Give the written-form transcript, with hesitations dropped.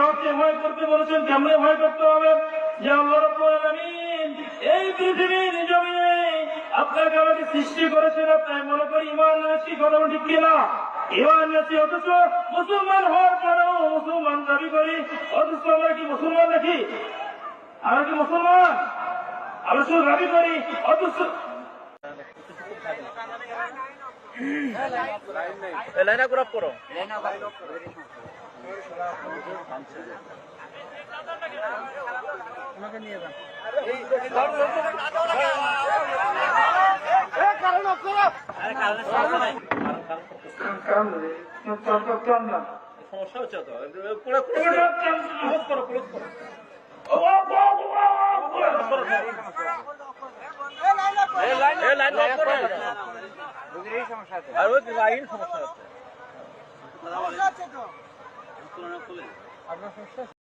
হককে ভয় করতে বলেছেন, কেমনে ভয় করতে হবে? যে আল্লাহ রাব্বুল আলামিন এই পৃথিবীর জমিনে আপনাকে আমাকে সৃষ্টি করেছেন, আপনি মনে করি ঈমান এনেছি, কথা ঠিক কিনা? ঈমান এনেছি, অথচ মুসলমান হওয়ার পরেও মুসলমান দাবি করি, অথচ আমরা কি মুসলমান নাকি? আমরা কি মুসলমান? আমরা শুধু দাবি করি, অথচ লাইনা গ্রাফ করো। আমাকে নিয়ে যান। সমস্যা হচ্ছে তো, লাইন সমস্যা হচ্ছে।